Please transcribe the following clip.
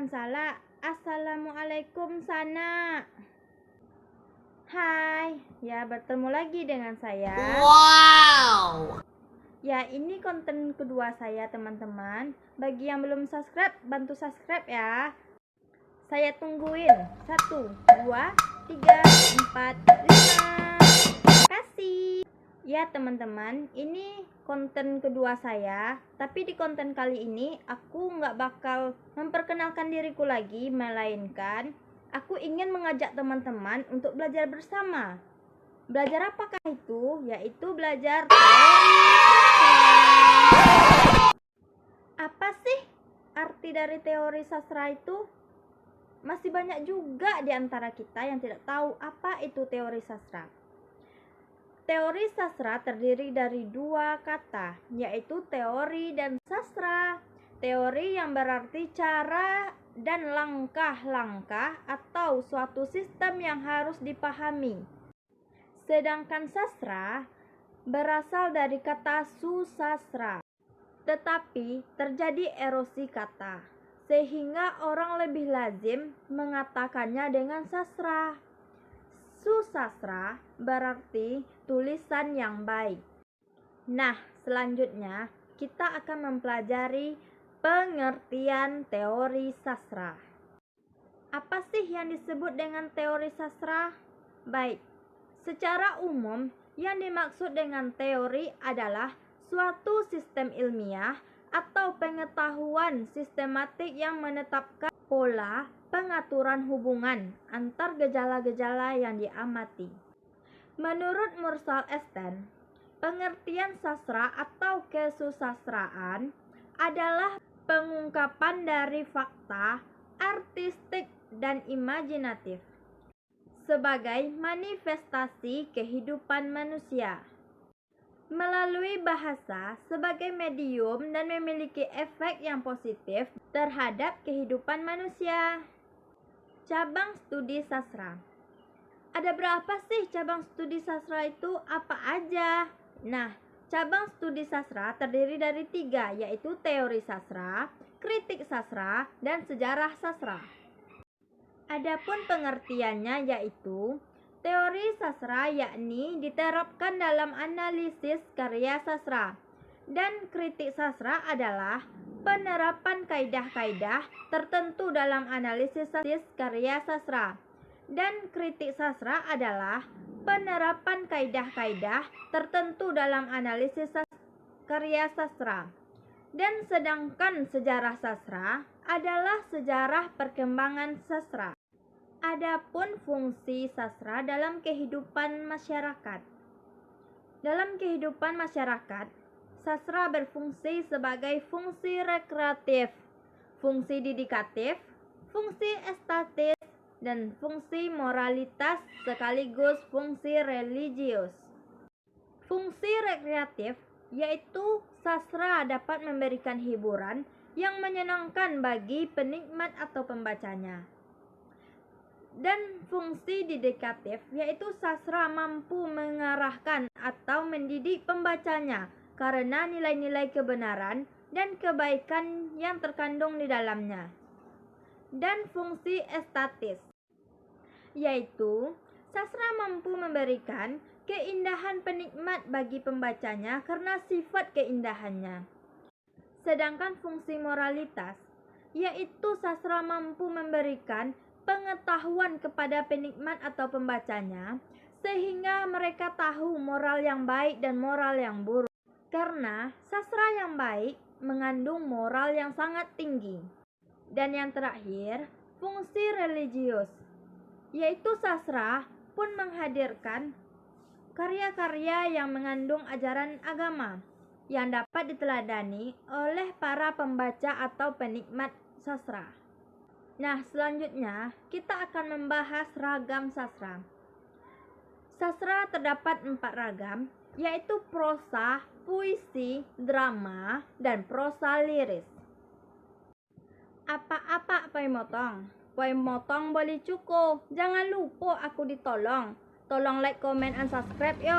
bukan salah. Assalamualaikum sana. Hai, ya bertemu lagi dengan saya. Wow. Ya, ini konten kedua saya teman-teman. Bagi yang belum subscribe, bantu subscribe ya. Saya tungguin. 1, 2, 3, 4, 5. Kasih. Ya teman-teman, ini konten kedua saya. Tapi di konten kali ini aku nggak bakal memperkenalkan diriku lagi, melainkan aku ingin mengajak teman-teman untuk belajar bersama. Belajar apakah itu? Yaitu belajar teori sastra. Apa sih arti dari teori sastra itu? Masih banyak juga di antara kita yang tidak tahu apa itu teori sastra. Teori sastra terdiri dari dua kata, yaitu teori dan sastra. Teori yang berarti cara dan langkah-langkah atau suatu sistem yang harus dipahami. Sedangkan sastra berasal dari kata susastra. Tetapi terjadi erosi kata, sehingga orang lebih lazim mengatakannya dengan sastra. Susastra berarti tulisan yang baik. Nah, selanjutnya kita akan mempelajari pengertian teori sastra. Apa sih yang disebut dengan teori sastra? Baik, secara umum yang dimaksud dengan teori adalah suatu sistem ilmiah atau pengetahuan sistematik yang menetapkan pola pengaturan hubungan antar gejala-gejala yang diamati. Menurut Mursal Esten, pengertian sastra atau kesusastraan adalah pengungkapan dari fakta, artistik, dan imajinatif sebagai manifestasi kehidupan manusia melalui bahasa sebagai medium dan memiliki efek yang positif terhadap kehidupan manusia. Cabang studi sastra. Ada berapa sih cabang studi sastra itu? Apa aja? Nah, cabang studi sastra terdiri dari 3, yaitu teori sastra, kritik sastra, dan sejarah sastra. Adapun pengertiannya yaitu teori sastra yakni diterapkan dalam analisis karya sastra, dan kritik sastra adalah penerapan kaidah-kaidah tertentu dalam analisis karya sastra, dan kritik sastra adalah penerapan kaidah-kaidah tertentu dalam analisis karya sastra. Dan sedangkan sejarah sastra adalah sejarah perkembangan sastra. Adapun fungsi sastra dalam kehidupan masyarakat. Dalam kehidupan masyarakat, sastra berfungsi sebagai fungsi rekreatif, fungsi didikatif, fungsi estetis, dan fungsi moralitas sekaligus fungsi religius. Fungsi rekreatif yaitu sastra dapat memberikan hiburan yang menyenangkan bagi penikmat atau pembacanya. Dan fungsi didikatif yaitu sastra mampu mengarahkan atau mendidik pembacanya karena nilai-nilai kebenaran dan kebaikan yang terkandung di dalamnya. Dan fungsi estetis yaitu sastra mampu memberikan keindahan penikmat bagi pembacanya karena sifat keindahannya. Sedangkan fungsi moralitas yaitu sastra mampu memberikan pengetahuan kepada penikmat atau pembacanya sehingga mereka tahu moral yang baik dan moral yang buruk. Karena sastra yang baik mengandung moral yang sangat tinggi. Dan yang terakhir, fungsi religius, yaitu sastra pun menghadirkan karya-karya yang mengandung ajaran agama yang dapat diteladani oleh para pembaca atau penikmat sastra. Nah, selanjutnya kita akan membahas ragam sastra. Sastra terdapat 4 ragam, yaitu prosa, puisi, drama, dan prosa liris. Apa-apa Pai Motong? Pai Motong boleh cukup. Jangan lupa aku ditolong. Tolong like, comment, and subscribe yo.